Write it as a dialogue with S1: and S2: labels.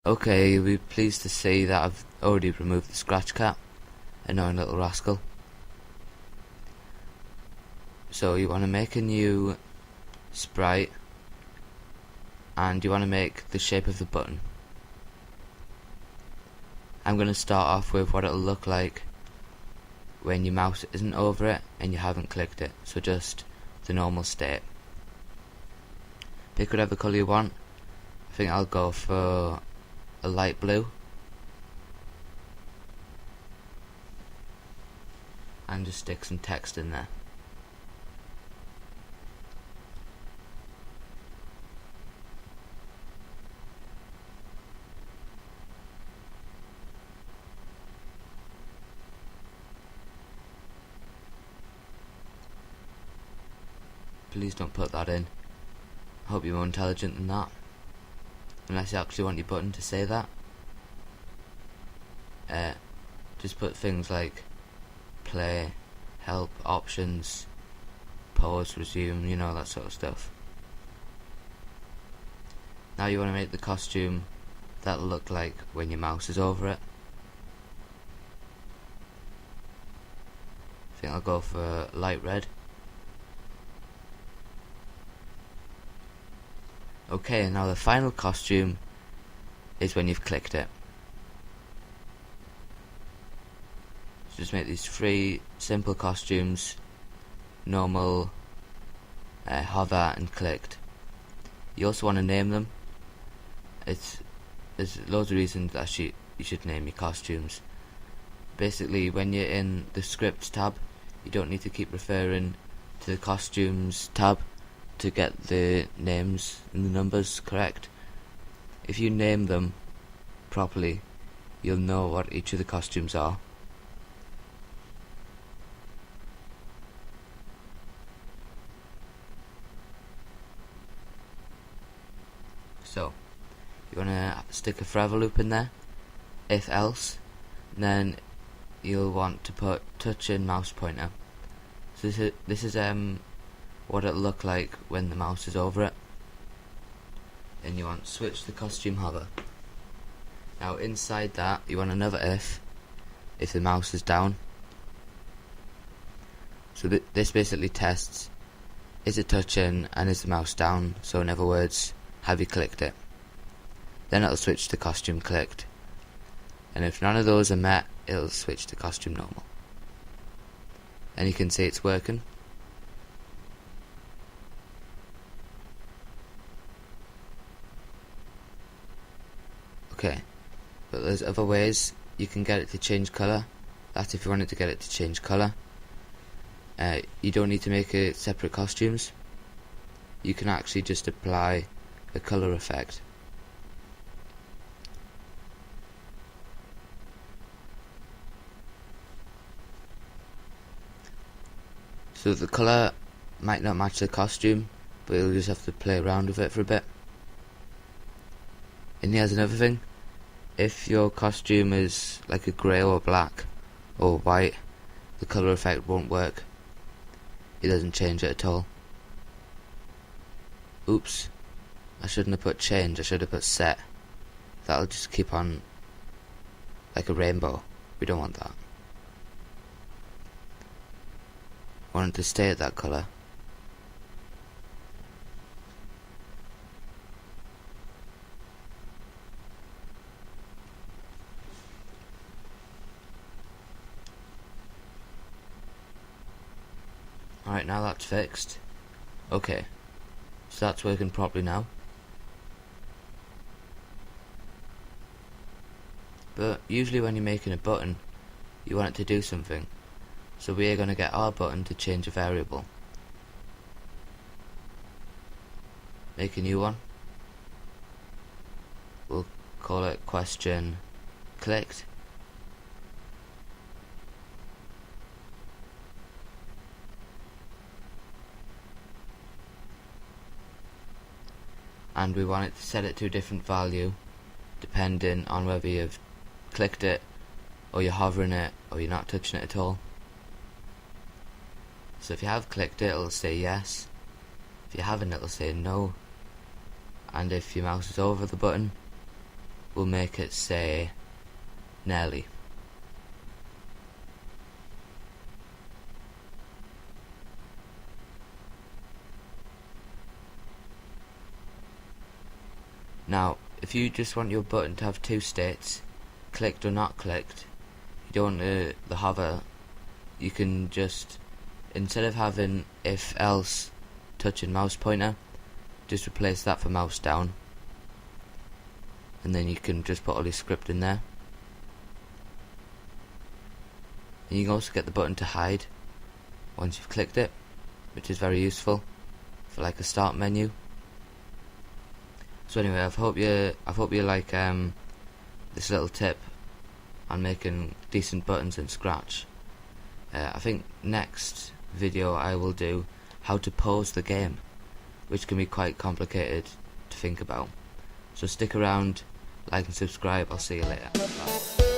S1: Okay, you'll be pleased to see that I've already removed the scratch cap. Annoying little rascal. So you want to make a new sprite, and you want to make the shape of the button. I'm going to start off with what it'll look like when your mouse isn't over it and you haven't clicked it, so just the normal state. Pick whatever colour you want. I think I'll go for a light blue, and just stick some text in there. Please don't put that in. I hope you're more intelligent than that. Unless you actually want your button to say that. Just put things like play, help, options, pause, resume, you know, that sort of stuff. Now you want to make the costume that'll look like when your mouse is over it. I think I'll go for light red. Okay, now the final costume is when you've clicked it. So just make these 3 simple costumes: normal, hover, and clicked. You also want to name them. There's loads of reasons that you should name your costumes. Basically, when you're in the scripts tab, you don't need to keep referring to the costumes tab to get the names and the numbers correct. If you name them properly, you'll know what each of the costumes are. So you want to stick a forever loop in there, if else, and then you'll want to put touch and mouse pointer. So this is what it'll look like when the mouse is over it. Then you want to switch the costume hover. Now inside that you want another if the mouse is down. So this basically tests, is it touching and is the mouse down? So in other words, have you clicked it? Then it'll switch to costume clicked, and if none of those are met, it'll switch to costume normal. And you can see it's working. Okay, but there's other ways you can get it to change colour. That's if you wanted to get it to change colour. You don't need to make it separate costumes. You can actually just apply a colour effect. So the colour might not match the costume, but you'll just have to play around with it for a bit. And here's another thing: if your costume is like a grey or black or white, the colour effect won't work. It doesn't change it at all. Oops, I shouldn't have put change, I should have put set. That'll just keep on like a rainbow. We don't want that. I want it to stay at that colour. Alright, now that's fixed. Okay, so that's working properly now. But usually when you're making a button, you want it to do something. So we are going to get our button to change a variable. Make a new one. We'll call it question clicked. And we want it to set it to a different value depending on whether you've clicked it, or you're hovering it, or you're not touching it at all. So if you have clicked it, it'll say yes. If you haven't, it'll say no. And if your mouse is over the button, we'll make it say Nelly. Now, if you just want your button to have two states, clicked or not clicked, you don't want the hover, you can just, instead of having if else touch and mouse pointer, just replace that for mouse down, and then you can just put all your script in there. And you can also get the button to hide once you've clicked it, which is very useful for like a start menu. So anyway, I hope you like this little tip on making decent buttons in Scratch. I think next video I will do how to pause the game, which can be quite complicated to think about. So stick around, like and subscribe. I'll see you later. Bye.